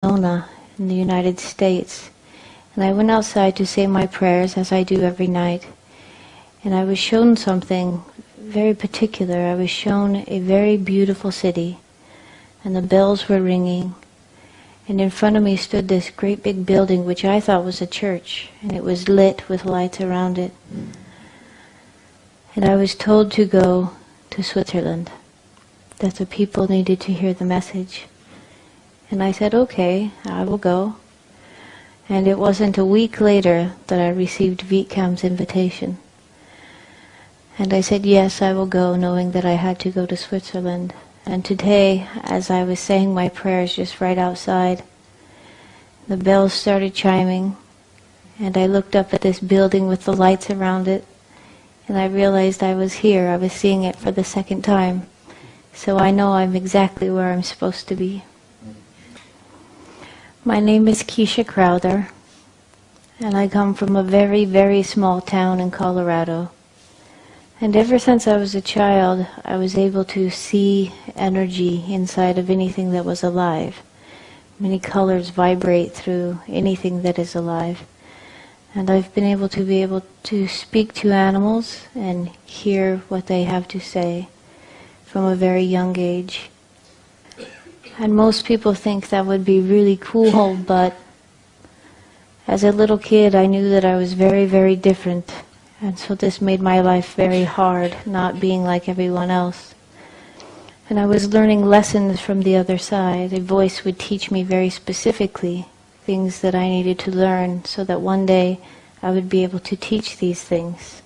Arizona in the United States. And I went outside to say my prayers, as I do every night. And I was shown something very particular. I was shown a very beautiful city, and the bells were ringing. And in front of me stood this great big building, which I thought was a church, and it was lit with lights around it. And I was told to go to Switzerland, that the people needed to hear the message. And I said, okay, I will go. And it wasn't a week later that I received Vietcam's invitation. And I said, yes, I will go, knowing that I had to go to Switzerland. And today, as I was saying my prayers just right outside, the bells started chiming, and I looked up at this building with the lights around it, and I realized I was here. I was seeing it for the second time. So I know I'm exactly where I'm supposed to be. My name is Keisha Crowther, and I come from a very, very small town in Colorado. And ever since I was a child, I was able to see energy inside of anything that was alive. Many colors vibrate through anything that is alive. And I've been able to speak to animals and hear what they have to say from a very young age. And most people think that would be really cool, but as a little kid I knew that I was very, very different. And so this made my life very hard, not being like everyone else. And I was learning lessons from the other side. A voice would teach me very specifically things that I needed to learn, so that one day I would be able to teach these things.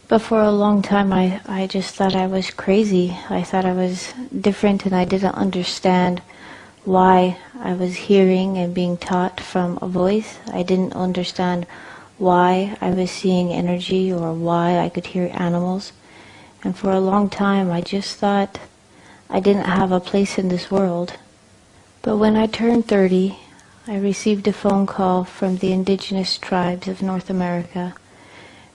But for a long time I just thought I was crazy. I thought I was different, and I didn't understand why I was hearing and being taught from a voice. I didn't understand why I was seeing energy or why I could hear animals. And for a long time I just thought I didn't have a place in this world. But when I turned 30, I received a phone call from the indigenous tribes of North America,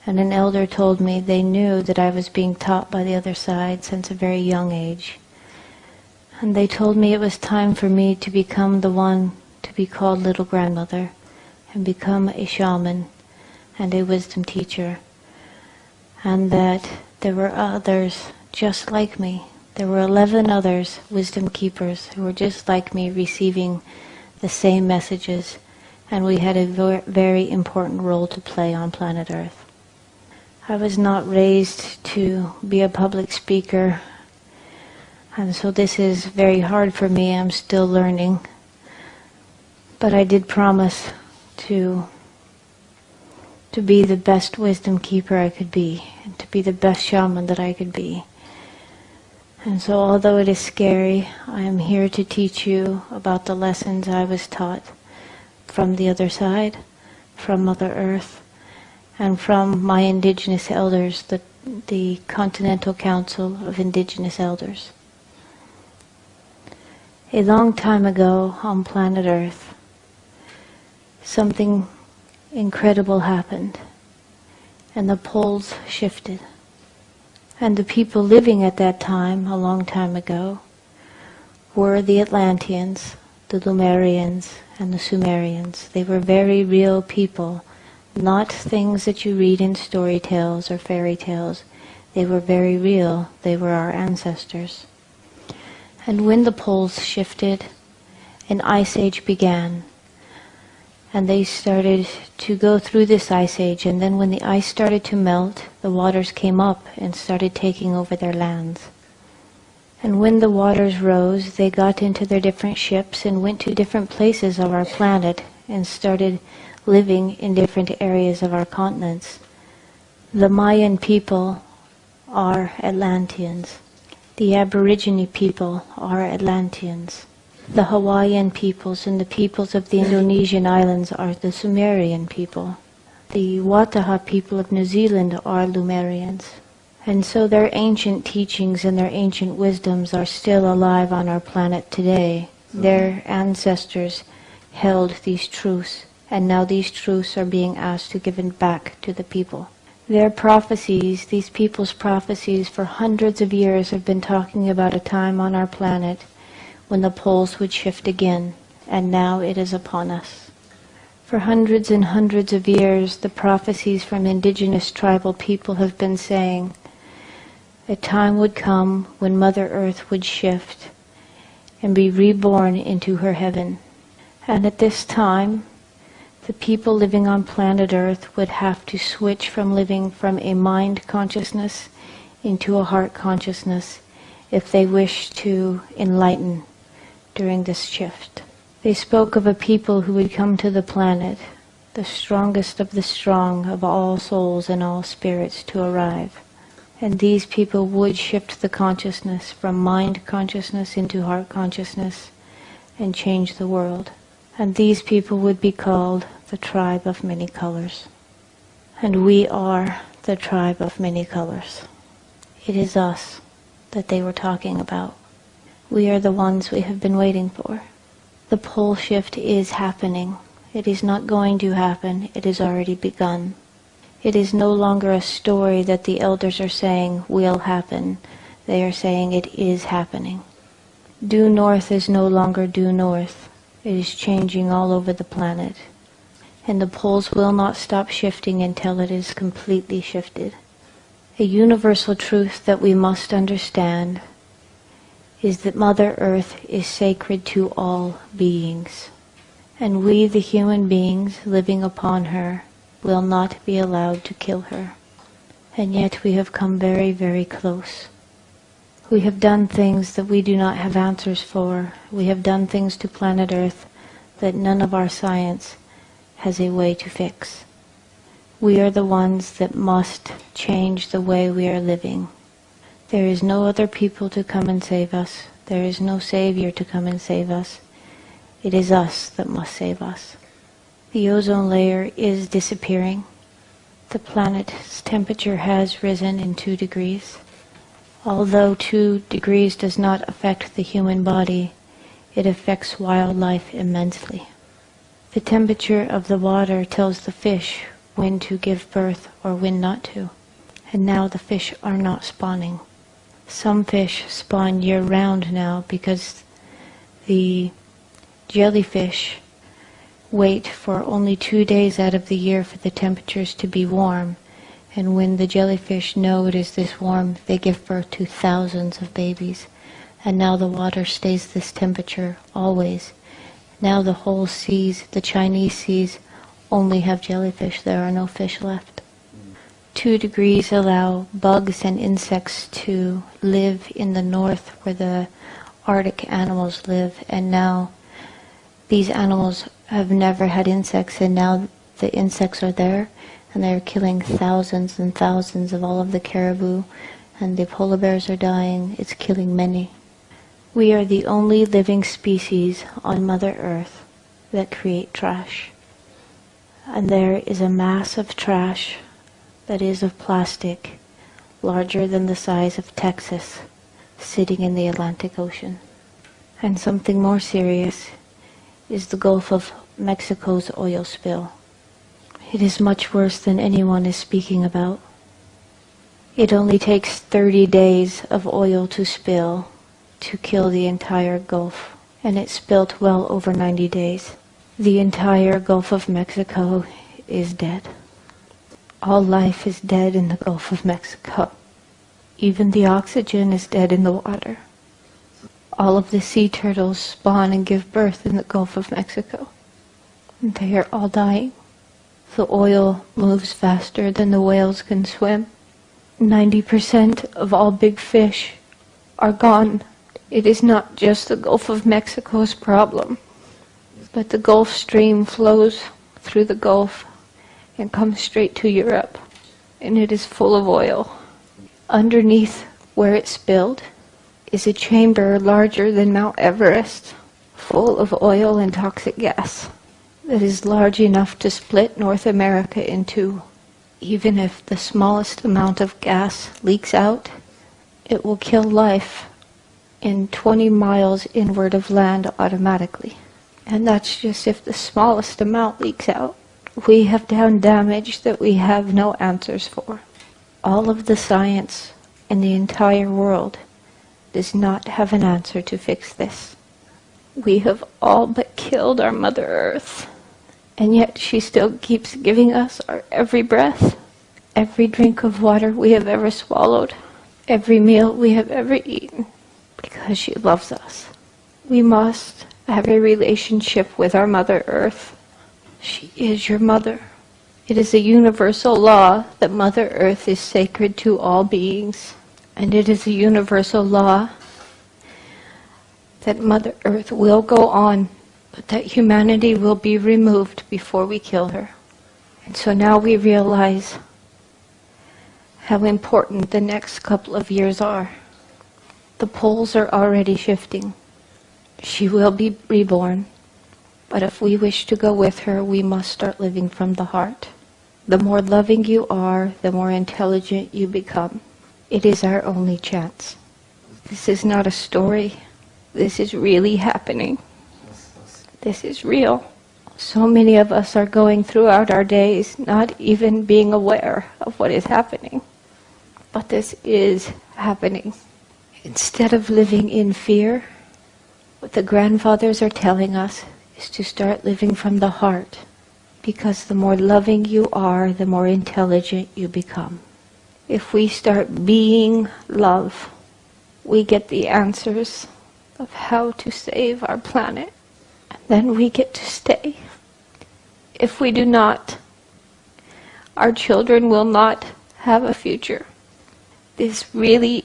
and an elder told me they knew that I was being taught by the other side since a very young age. And they told me it was time for me to become the one to be called little grandmother and become a shaman and a wisdom teacher, and that there were others just like me. There were 11 others, wisdom keepers, who were just like me, receiving the same messages, and we had a very important role to play on planet Earth. I was not raised to be a public speaker, and so this is very hard for me. I'm still learning, but I did promise to be the best wisdom keeper I could be, and to be the best shaman that I could be. And so although it is scary, I am here to teach you about the lessons I was taught from the other side, from Mother Earth, and from my indigenous elders, the Continental Council of Indigenous Elders. A long time ago on planet Earth, something incredible happened, and the poles shifted. And the people living at that time, a long time ago, were the Atlanteans, the Lemurians, and the Sumerians. They were very real people, not things that you read in story tales or fairy tales. They were very real. They were our ancestors. And when the poles shifted, an ice age began. And they started to go through this ice age, and then when the ice started to melt, the waters came up and started taking over their lands. And when the waters rose, they got into their different ships and went to different places of our planet and started living in different areas of our continents. The Mayan people are Atlanteans. The Aborigine people are Atlanteans. The Hawaiian peoples and the peoples of the Indonesian islands are the Sumerian people. The Wataha people of New Zealand are Lemurians. And so their ancient teachings and their ancient wisdoms are still alive on our planet today. Their ancestors held these truths, and now these truths are being asked to give it back to the people. Their prophecies, these people's prophecies for hundreds of years, have been talking about a time on our planet when the poles would shift again, and now it is upon us. For hundreds and hundreds of years, the prophecies from indigenous tribal people have been saying a time would come when Mother Earth would shift and be reborn into her heaven. And at this time, the people living on planet Earth would have to switch from living from a mind consciousness into a heart consciousness if they wish to enlighten during this shift. They spoke of a people who would come to the planet, the strongest of the strong of all souls and all spirits to arrive. And these people would shift the consciousness from mind consciousness into heart consciousness and change the world. And these people would be called the tribe of many colors. And we are the tribe of many colors. It is us that they were talking about. We are the ones we have been waiting for. The pole shift is happening. It is not going to happen. It has already begun. It is no longer a story that the elders are saying will happen. They are saying it is happening. Due north is no longer due north. It is changing all over the planet. And the poles will not stop shifting until it is completely shifted. A universal truth that we must understand is that Mother Earth is sacred to all beings. And we, the human beings living upon her, will not be allowed to kill her. And yet we have come very, very close. We have done things that we do not have answers for. We have done things to planet Earth that none of our science has a way to fix. We are the ones that must change the way we are living. There is no other people to come and save us. There is no Savior to come and save us. It is us that must save us. The ozone layer is disappearing. The planet's temperature has risen in 2 degrees. Although 2 degrees does not affect the human body, it affects wildlife immensely. The temperature of the water tells the fish when to give birth or when not to. And now the fish are not spawning. Some fish spawn year-round now because the jellyfish wait for only 2 days out of the year for the temperatures to be warm. And when the jellyfish know it is this warm, they give birth to thousands of babies. And now the water stays this temperature always. Now the whole seas, the Chinese seas, only have jellyfish. There are no fish left. 2 degrees allow bugs and insects to live in the north where the Arctic animals live, and now these animals have never had insects, and now the insects are there, and they're killing thousands and thousands of all of the caribou, and the polar bears are dying. It's killing many. We are the only living species on Mother Earth that create trash. And there is a mass of trash that is of plastic, larger than the size of Texas, sitting in the Atlantic Ocean. And something more serious is the Gulf of Mexico's oil spill. It is much worse than anyone is speaking about. It only takes 30 days of oil to spill to kill the entire Gulf, and it spilt well over 90 days. The entire Gulf of Mexico is dead. All life is dead in the Gulf of Mexico. Even the oxygen is dead in the water. All of the sea turtles spawn and give birth in the Gulf of Mexico. And they are all dying. The oil moves faster than the whales can swim. 90% of all big fish are gone. It is not just the Gulf of Mexico's problem, but the Gulf Stream flows through the Gulf and comes straight to Europe, and it is full of oil. Underneath where it spilled is a chamber larger than Mount Everest, full of oil and toxic gas that is large enough to split North America in two. Even if the smallest amount of gas leaks out, it will kill life in 20 miles inward of land automatically. And that's just if the smallest amount leaks out. We have done damage that we have no answers for. All of the science in the entire world does not have an answer to fix this. We have all but killed our Mother Earth, and yet she still keeps giving us our every breath, every drink of water we have ever swallowed, every meal we have ever eaten, because she loves us. We must have a relationship with our Mother Earth. She is your mother. It is a universal law that Mother Earth is sacred to all beings, and it is a universal law that Mother Earth will go on, but that humanity will be removed before we kill her. And so now we realize how important the next couple of years are. The poles are already shifting. She will be reborn, but if we wish to go with her, we must start living from the heart. The more loving you are, the more intelligent you become. It is our only chance. This is not a story. This is really happening. This is real. So many of us are going throughout our days not even being aware of what is happening. But this is happening. Instead of living in fear, what the grandfathers are telling us is to start living from the heart, because the more loving you are, the more intelligent you become. If we start being love, we get the answers of how to save our planet, and then we get to stay. If we do not, our children will not have a future. This really